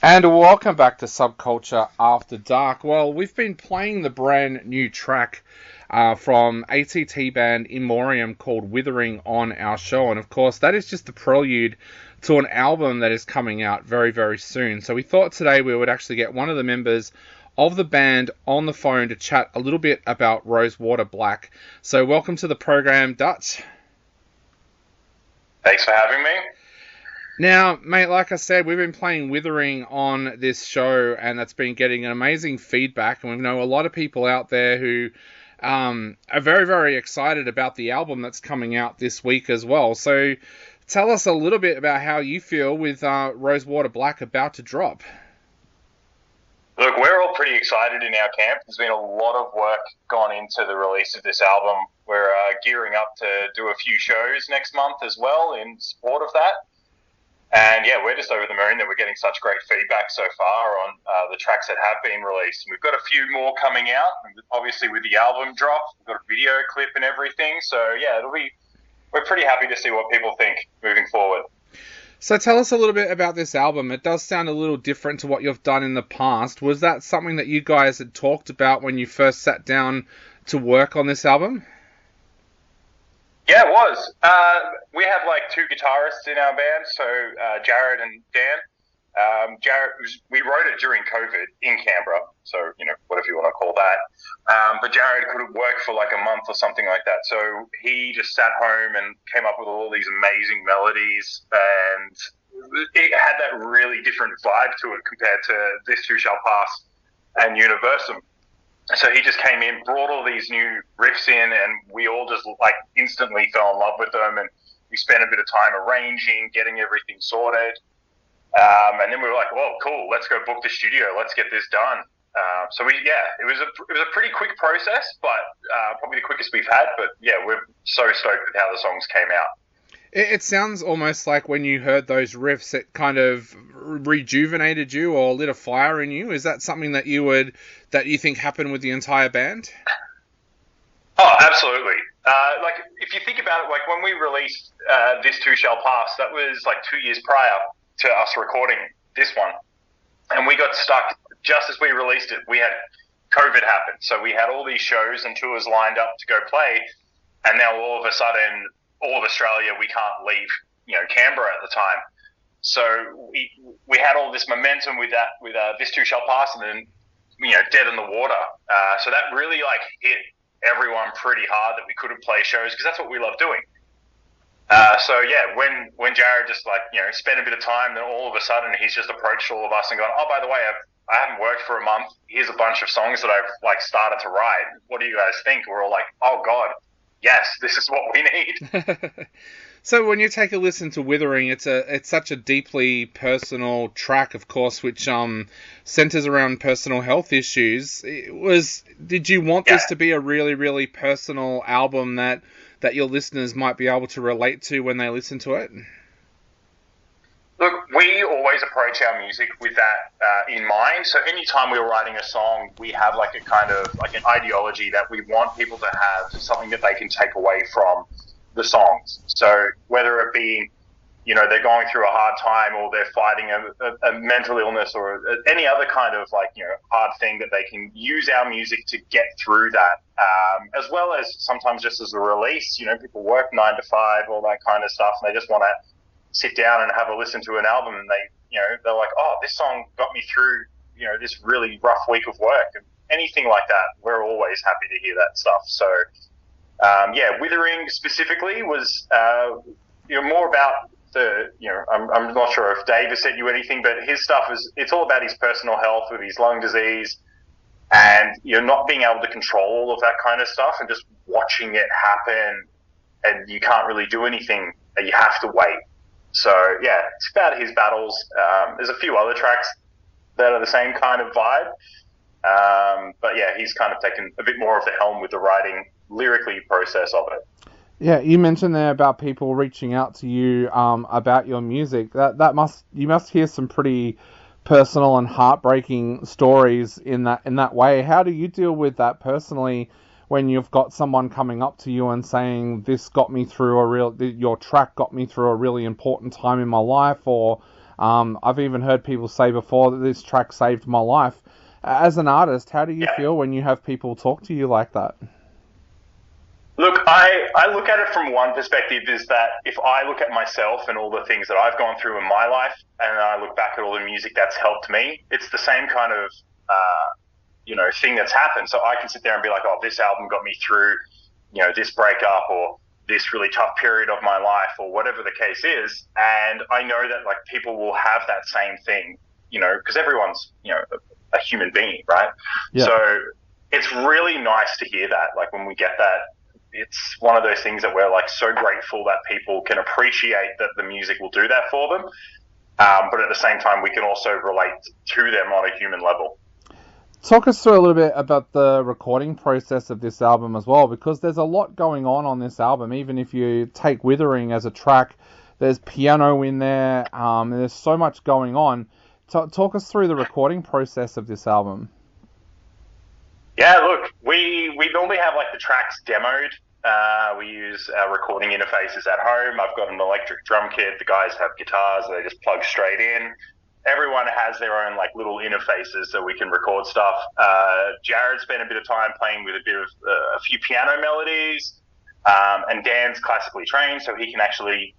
And welcome back to Subculture After Dark. Well, we've been playing the brand new track from ATT band Immorium called Withering on our show. And of course, that is just the prelude to an album that is coming out very, very soon. So we thought today we would actually get one of the members of the band on the phone to chat a little bit about Rosewater Black. So welcome to the program, Dutch. Thanks for having me. Now, mate, like I said, we've been playing Withering on this show, and that's been getting an amazing feedback, and we know a lot of people out there who are very, very excited about the album that's coming out this week as well. So tell us a little bit about how you feel with Rosewater Black about to drop. Look, we're all pretty excited in our camp. There's been a lot of work gone into the release of this album. We're gearing up to do a few shows next month as well in support of that. And yeah, we're just over the moon that we're getting such great feedback so far on the tracks that have been released. We've got a few more coming out, obviously with the album drop. We've got a video clip and everything. So yeah, we're pretty happy to see what people think moving forward. So tell us a little bit about this album. It does sound a little different to what you've done in the past. Was that something that you guys had talked about when you first sat down to work on this album? Yeah, it was. We have like two guitarists in our band, so Jared and Dan. We wrote it during COVID in Canberra, so, whatever you want to call that. But Jared couldn't work for like a month or something like that, so he just sat home and came up with all these amazing melodies, and it had that really different vibe to it compared to This Too Shall Pass and Universum. So he just came in, brought all these new riffs in, and we all just like instantly fell in love with them. And we spent a bit of time arranging, getting everything sorted. And then we were like, "Well, cool, let's go book the studio. Let's get this done." It was a pretty quick process, but probably the quickest we've had. But yeah, we're so stoked with how the songs came out. It sounds almost like when you heard those riffs, it kind of rejuvenated you or lit a fire in you. Is that something that you think happened with the entire band? Oh, absolutely. Like if you think about it, like when we released This Too Shall Pass, that was like 2 years prior to us recording this one, and we got stuck just as we released it. We had COVID happen, so we had all these shows and tours lined up to go play, and now all of a sudden, all of Australia, we can't leave, Canberra at the time. So we had all this momentum with that, with This Too Shall Pass, and then, Dead in the Water. So that really like hit everyone pretty hard that we couldn't play shows because that's what we love doing. When Jared just spent a bit of time, then all of a sudden he's just approached all of us and gone, "Oh, by the way, I haven't worked for a month. Here's a bunch of songs that I've like started to write. What do you guys think?" We're all like, "Oh God, yes, this is what we need." So when you take a listen to Withering, it's such a deeply personal track, of course, which centers around personal health issues. Did you want this to be a really, really personal album that your listeners might be able to relate to when they listen to it? Look, we always approach our music with that in mind. So anytime we're writing a song, we have like a kind of like an ideology that we want people to have something that they can take away from the songs. So whether it be, they're going through a hard time or they're fighting a mental illness or any other kind of hard thing, that they can use our music to get through that. As well as sometimes just as a release, people work 9 to 5, all that kind of stuff, and they just want to sit down and have a listen to an album, and they're like, "Oh, this song got me through, this really rough week of work," and anything like that. We're always happy to hear that stuff. So, Withering specifically was, more about the, I'm not sure if Dave has sent you anything, but his stuff it's all about his personal health with his lung disease, and not being able to control all of that kind of stuff, and just watching it happen, and you can't really do anything, and you have to wait. So, yeah, it's about his battles. There's a few other tracks that are the same kind of vibe. But, yeah, he's kind of taken a bit more of the helm with the writing, lyrically process of it. Yeah, you mentioned there about people reaching out to you about your music. You must hear some pretty personal and heartbreaking stories in that way. How do you deal with that personally when you've got someone coming up to you and saying, your track got me through a really important time in my life, or I've even heard people say before that this track saved my life. As an artist, how do you feel when you have people talk to you like that? Look, I look at it from one perspective, is that if I look at myself and all the things that I've gone through in my life, and I look back at all the music that's helped me, it's the same kind of, thing that's happened. So I can sit there and be like, oh, this album got me through, this breakup or this really tough period of my life or whatever the case is. And I know that like people will have that same thing, because everyone's, a human being, right? Yeah. So it's really nice to hear that. Like when we get that, it's one of those things that we're like so grateful that people can appreciate that the music will do that for them. But at the same time, we can also relate to them on a human level. Talk us through a little bit about the recording process of this album as well, because there's a lot going on this album. Even if you take Withering as a track, there's piano in there, and there's so much going on. Talk us through the recording process of this album. Yeah, look, we normally have like the tracks demoed. We use our recording interfaces at home. I've got an electric drum kit. The guys have guitars. They just plug straight in. Everyone has their own like little interfaces so we can record stuff. Jared spent a bit of time playing with a few piano melodies, and Dan's classically trained, so he can actually,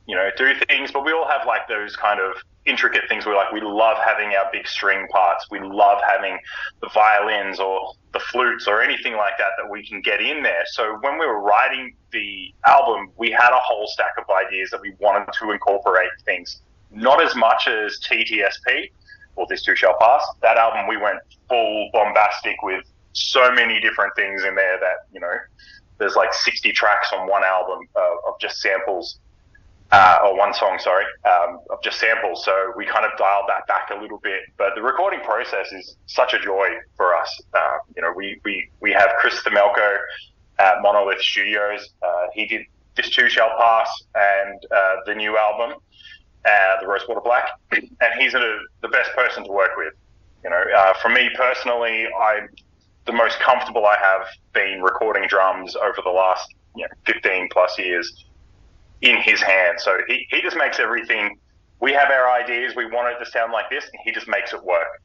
do things. But we all have like those kind of intricate things. We love having our big string parts. We love having the violins or the flutes or anything like that we can get in there. So when we were writing the album, we had a whole stack of ideas that we wanted to incorporate things. Not as much as TTSP, or This Too Shall Pass. That album, we went full bombastic with so many different things in there that, there's like 60 tracks on one album of just samples, or one song, sorry, of just samples. So we kind of dialed that back a little bit. But the recording process is such a joy for us. We have Chris Themelko at Monolith Studios. He did This Too Shall Pass and the new album, the Rosewater Black, and he's the best person to work with. For me personally, I'm the most comfortable I have been recording drums over the last 15 plus years in his hands. So he just makes everything. We have our ideas, we want it to sound like this, and he just makes it work.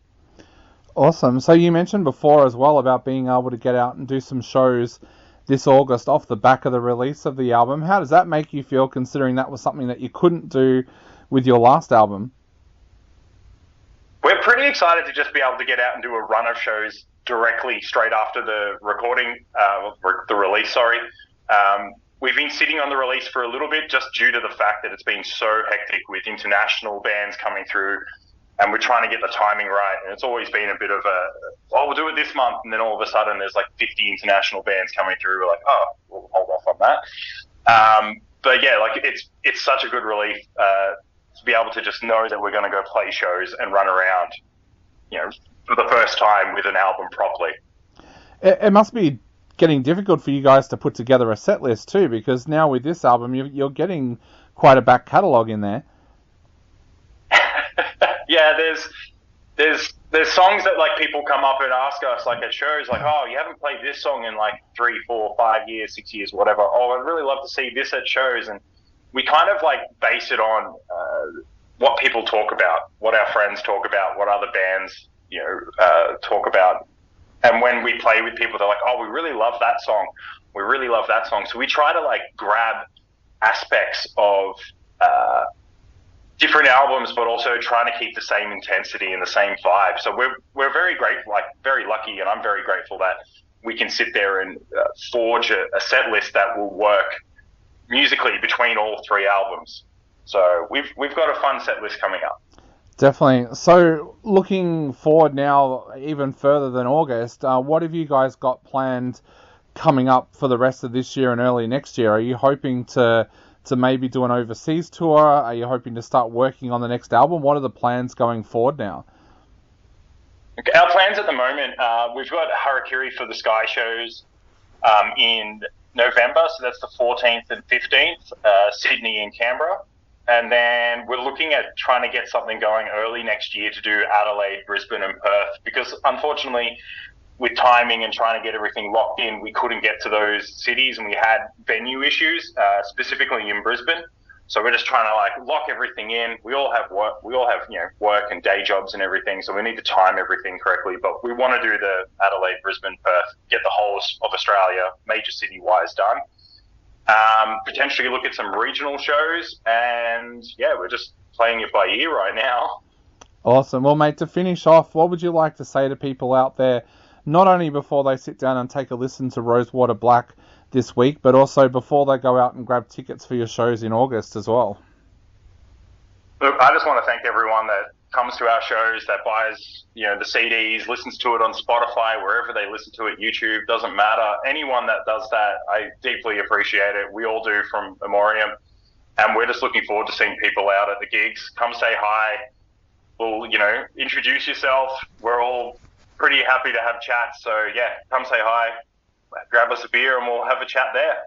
Awesome. So you mentioned before as well about being able to get out and do some shows this August off the back of the release of the album. How does that make you feel, considering that was something that you couldn't do with your last album? We're pretty excited to just be able to get out and do a run of shows directly straight after the recording, the release, sorry. We've been sitting on the release for a little bit just due to the fact that it's been so hectic with international bands coming through, and we're trying to get the timing right. And it's always been a bit of we'll do it this month, and then all of a sudden there's like 50 international bands coming through. We're like, we'll hold off on that. But yeah, like it's such a good relief to be able to just know that we're going to go play shows and run around, for the first time with an album properly. It must be getting difficult for you guys to put together a set list too, because now with this album you're getting quite a back catalogue in there. Yeah, there's songs that like people come up and ask us like at shows, like, oh, you haven't played this song in like 3, 4, 5 years, 6 years, whatever. Oh, I'd really love to see this at shows. And we kind of like base it on what people talk about, what our friends talk about, what other bands talk about. And when we play with people, they're like, oh, we really love that song. We really love that song. So we try to like grab aspects of different albums, but also trying to keep the same intensity and the same vibe. So we're very grateful, like very lucky, and I'm very grateful that we can sit there and forge a set list that will work musically between all 3 albums. So we've got a fun set list coming up. Definitely. So looking forward now, even further than August, what have you guys got planned coming up for the rest of this year and early next year? Are you hoping to maybe do an overseas tour? Are you hoping to start working on the next album? What are the plans going forward now? Our plans at the moment, we've got Harakiri for the Sky shows in November, so that's the 14th and 15th, Sydney and Canberra. And then we're looking at trying to get something going early next year to do Adelaide, Brisbane and Perth, because unfortunately with timing and trying to get everything locked in, we couldn't get to those cities and we had venue issues, specifically in Brisbane. So we're just trying to like lock everything in. We all have work. We all have work and day jobs and everything. So we need to time everything correctly. But we want to do the Adelaide, Brisbane, Perth, get the whole of Australia, major city wise done. Potentially look at some regional shows, and we're just playing it by ear right now. Awesome. Well, mate, to finish off, what would you like to say to people out there, not only before they sit down and take a listen to Rosewater Black this week, but also before they go out and grab tickets for your shows in August as well? Look, I just want to thank everyone that comes to our shows, that buys, the CDs, listens to it on Spotify, wherever they listen to it, YouTube, doesn't matter. Anyone that does that, I deeply appreciate it. We all do from Immorium, and we're just looking forward to seeing people out at the gigs. Come say hi. We'll, introduce yourself. We're all pretty happy to have chats. So, come say hi, grab us a beer, and we'll have a chat there.